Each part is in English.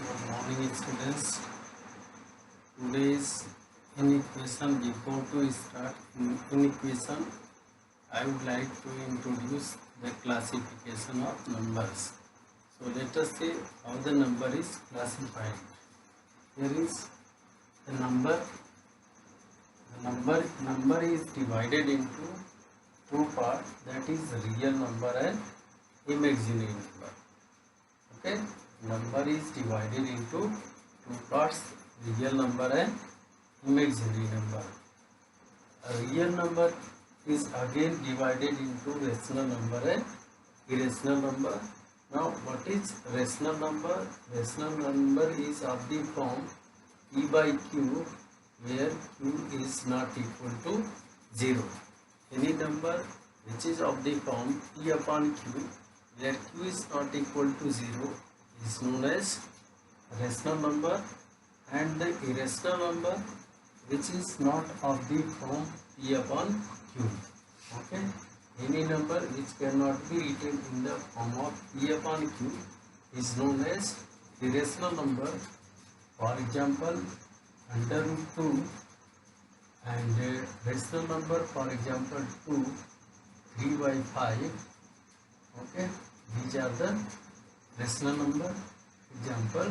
Good morning, students. Today's in equation. Before to start in equation, I would like to introduce the classification of numbers. So let us see how the number is classified. Here is the number. The number is divided into two parts. That is real number and imaginary number. Okay, number is divided into two parts, real number and imaginary number. A real number is again divided into rational number and irrational number. Now what is rational number? Rational number is of the form P by Q, where Q is not equal to 0. Any number which is of the form P upon Q, where Q is not equal to 0, is known as rational number, and the irrational number which is not of the form P upon Q. Okay, any number which cannot be written in the form of P upon Q is known as irrational number. For example, under root 2, and rational number, for example, 2, 3 by 5. Okay, these are the rational number. Example,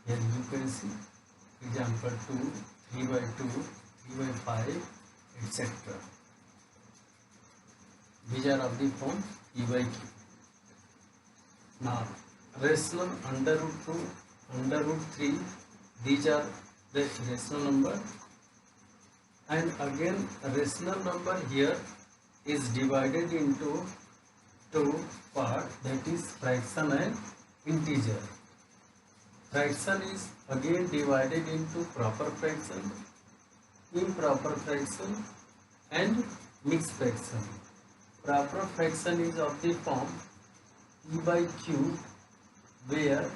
here you can see example 2, 3 by 2, 3 by 5, etc. These are of the form P by Q. Now rational under root 2, under root 3, these are the rational number, and again rational number here is divided into two parts, that is fraction and integer. Fraction is again divided into proper fraction, improper fraction and mixed fraction. Proper fraction is of the form P by Q, where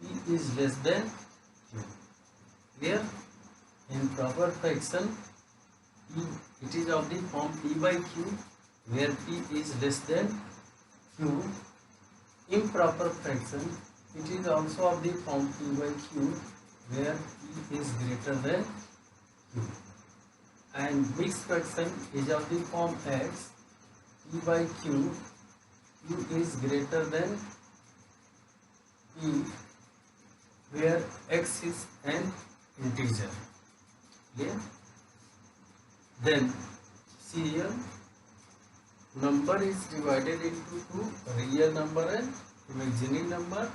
P is less than Q. Here in proper fraction, it is of the form P by Q, where P is less than Q. Improper fraction, it is also of the form P by Q, where P is greater than Q. And mixed fraction is of the form X, P by Q, Q is greater than P, where X is an integer. Clear? Then see here, number is divided into two, real number and imaginary number.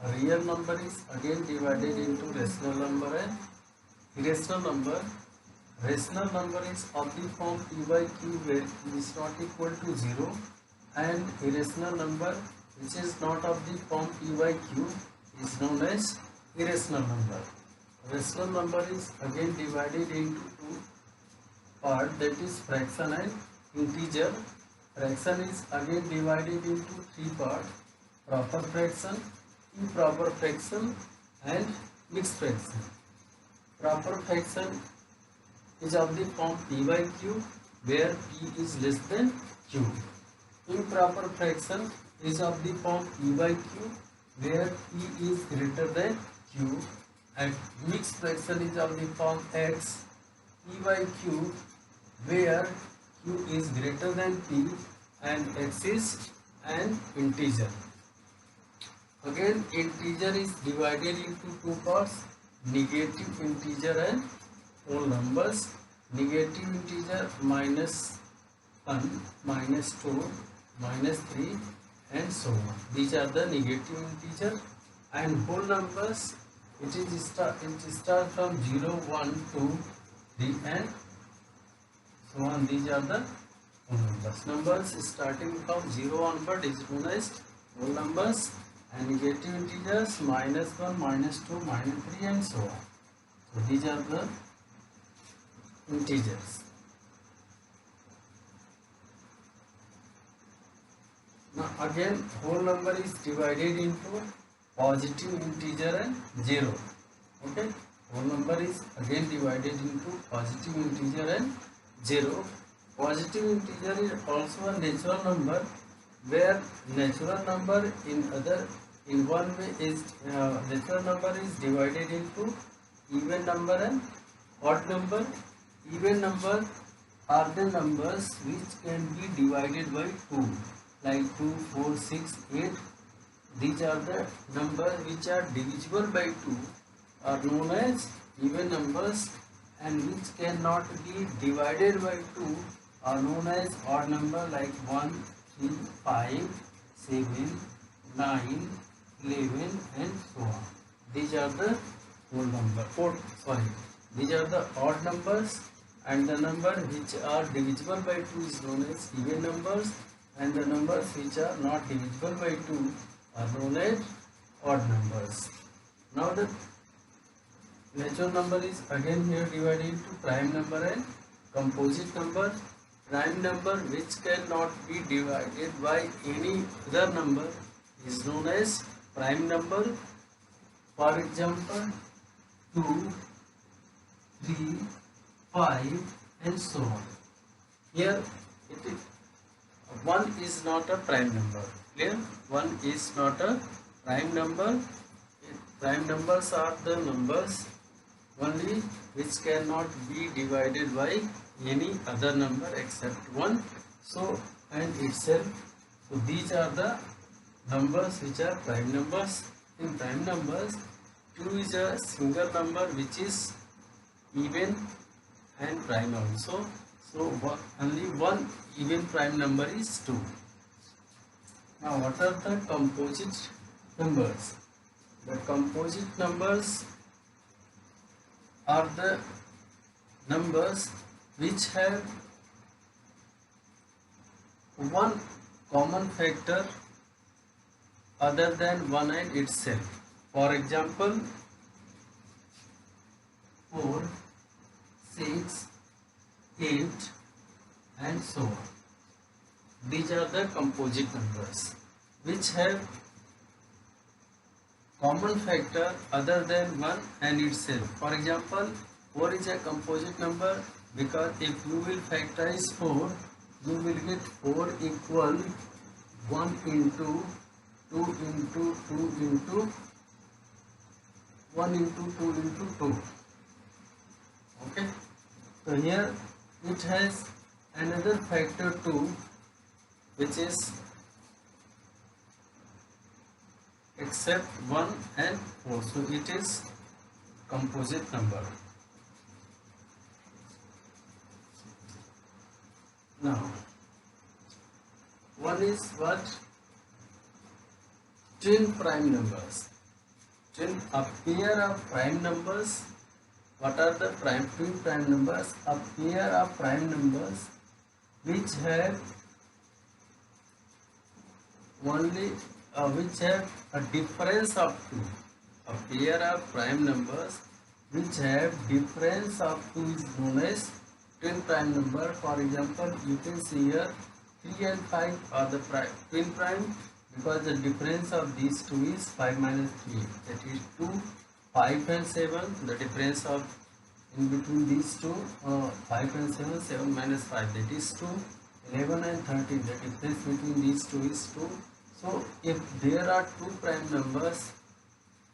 A real number is again divided into rational number and irrational number. Rational number is of the form P by Q, where Q is not equal to 0, and irrational number which is not of the form P by Q is known as irrational number. Rational number is again divided into two parts, that is fraction and integer. Fraction is again divided into three parts: proper fraction, improper fraction and mixed fraction. Proper fraction is of the form P by Q, where P is less than Q. Improper fraction is of the form P by Q, where P is greater than Q. And mixed fraction is of the form X, P by Q, where Q is greater than P and X is an integer. Again, integer is divided into two parts: negative integer and whole numbers. Negative integer -1, -2, -3 and so on. These are the negative integer. And whole numbers, it start from 0, 1, 2, 3 and so on. These are the whole numbers. Numbers starting from 0 onward is known as whole numbers, and negative integers -1, -2, -3 and so on. So these are the integers. Now again, whole number is divided into positive integer and 0. Okay, whole number is again divided into positive integer and 0. Positive integer is also a natural number, where natural number in other In one way is natural number is divided into even number and odd number. Even number are the numbers which can be divided by 2, like 2, 4, 6, 8. These are the numbers which are divisible by 2 are known as even numbers, and which cannot be divided by 2 are known as odd number, like 1, 3, 5, 7, 9, 11 and so on. These are the these are the odd numbers, and the number which are divisible by 2 is known as even numbers, and the numbers which are not divisible by 2 are known as odd numbers. Now the natural number is again here divided into prime number and composite number. Prime number which cannot be divided by any other number is known as prime number. For example, 2, 3, 5 and so on. Here it is 1 is not a prime number. Clear? 1 is not a prime number. Prime numbers are the numbers only which cannot be divided by any other number except 1. So and itself. So these are the numbers which are prime numbers. In prime numbers, 2 is a single number which is even and prime also. So only one even prime number is 2. Now what are the composite numbers? The composite numbers are the numbers which have one common factor other than 1 and itself. For example, 4, 6, 8 and so on. These are the composite numbers which have common factor other than 1 and itself. For example, 4 is a composite number because if you will factorize 4, you will get 4 equal 1 into 2 into 2 into 1 into 2 into 2. Okay. So here it has another factor 2, which is except 1 and 4. So it is composite number. Now, one is what? Twin prime numbers. A pair of prime numbers. What are the twin prime numbers? A pair of prime numbers which have only which have a difference of 2. A pair of prime numbers which have difference of 2 is known as twin prime number. For example, you can see here 3 and 5 are the twin prime because the difference of these two is 5 minus 3, that is 2. 5 and 7, the difference of in between these two, 5 and 7, 7 minus 5, that is 2. 11 and 13, the difference between these two is 2. So if there are two prime numbers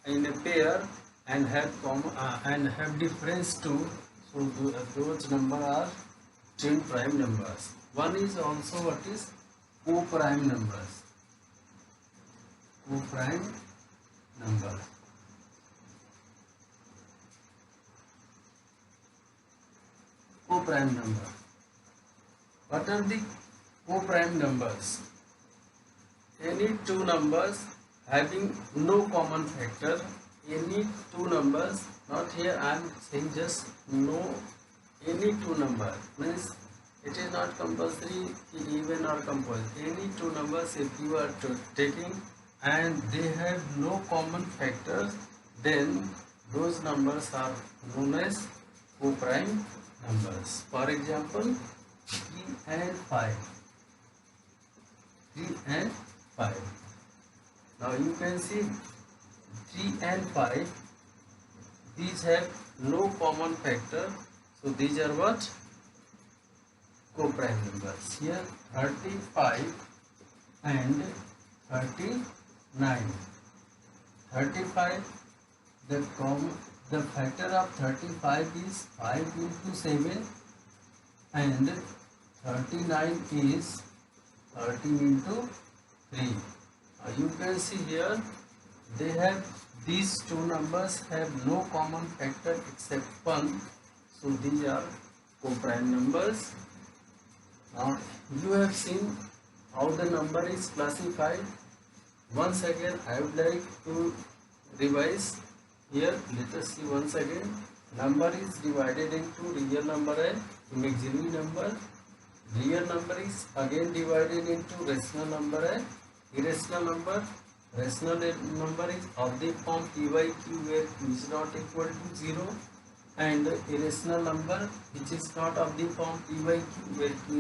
in a pair and have difference 2, so those numbers are twin prime numbers. One is also what is co-prime numbers. Co-prime number. Co-prime number. What are the co-prime numbers? Any two numbers having no common factor. Any two numbers, not here I am saying just no, any two numbers, means it is not compulsory even or composite. Any two numbers if you are taking and they have no common factors, then those numbers are known as co-prime numbers. For example, 3 and 5. 3 and 5. Now you can see 3 and 5, these have no common factor, so these are what? Co-prime numbers. Here 35 and 39. 35, the factor of 35 is 5 into 7 and 39 is 13 into 3. You can see here these two numbers have no common factor except 1, so these are co-prime numbers. Now you have seen how the number is classified. Once again I would like to revise here. Let us see once again. Number is divided into real number and imaginary number. Real number is again divided into rational number and irrational number. Rational number is of the form p by q where q is not equal to 0, and irrational number which is not of the form p by q where q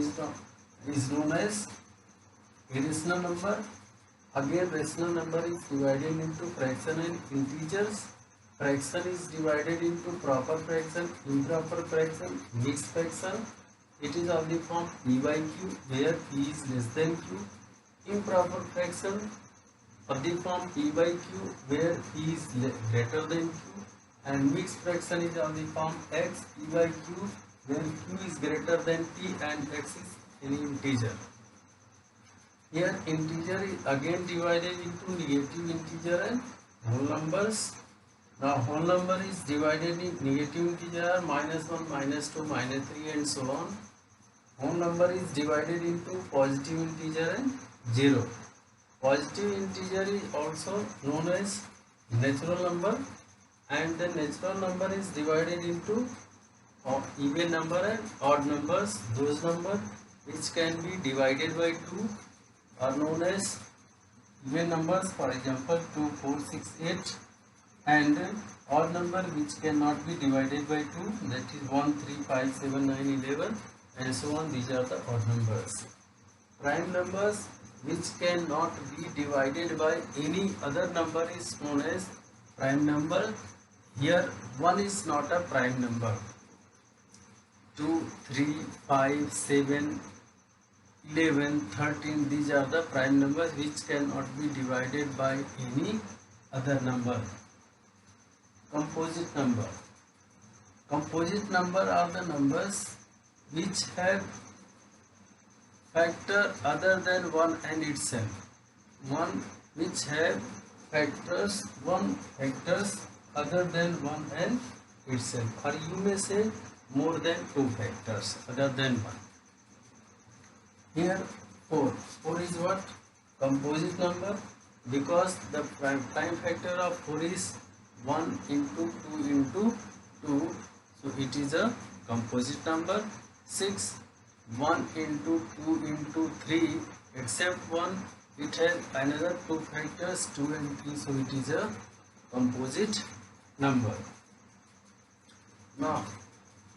is known as irrational number. Again rational number is divided into fraction and integers. Fraction is divided into proper fraction, improper fraction, mixed fraction. It is of the form p by q where p is less than q. Improper fraction of the form p by q where p is greater than q, and mixed fraction is of the form x p by q where q is greater than p and x is any integer. Here integer is again divided into negative integer and whole numbers. Now whole number is divided in negative integer -1, -2, -3 and so on. Whole number is divided into positive integer and 0. Positive integer is also known as natural number, and the natural number is divided into even number and odd numbers. Those numbers which can be divided by 2 are known as even numbers, for example 2, 4, 6, 8, and odd number which cannot be divided by 2, that is 1, 3, 5, 7, 9, 11 and so on. These are the odd numbers. Prime numbers which cannot be divided by any other number is known as prime number. Here 1 is not a prime number. 2, 3, 5, 7, 11, 13, these are the prime numbers which cannot be divided by any other number. Composite number. Composite number are the numbers which have factor other than 1 and itself. One which have factors other than 1 and itself, or you may say more than 2 factors other than 1. Here 4. 4 is what? Composite number, because the prime factor of 4 is 1 into 2 into 2, so it is a composite number. 6. 1 into 2 into 3, except 1 it has another 2 factors 2 and 3, so it is a composite number. Now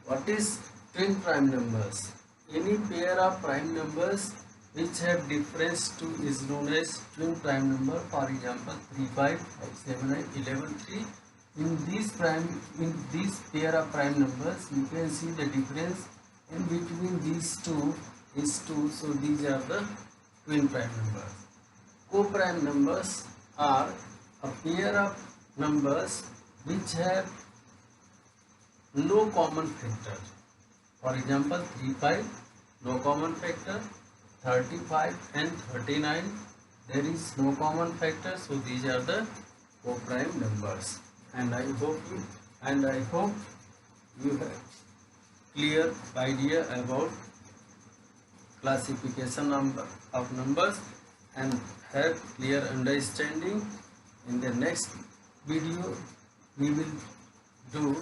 what is twin prime numbers? Any pair of prime numbers which have difference 2 is known as twin prime number. For example 3, 5, 5, 7, 9, 11, 3. In these pair of prime numbers you can see the difference in between these two is 2, so these are the twin prime numbers. Co-prime numbers are a pair of numbers which have no common factor. For example 3, 5, no common factor. 35 and 39, there is no common factor, so these are the co-prime numbers. And I hope you have clear idea about classification of numbers and have clear understanding. In the next video we will do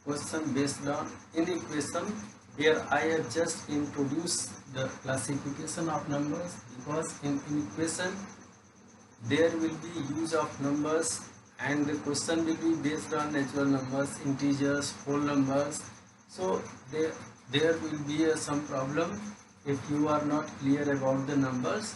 question based on inequation, where I have just introduced the classification of numbers, because in inequation there will be use of numbers and the question will be based on natural numbers, integers, whole numbers. So there will be some problem if you are not clear about the numbers.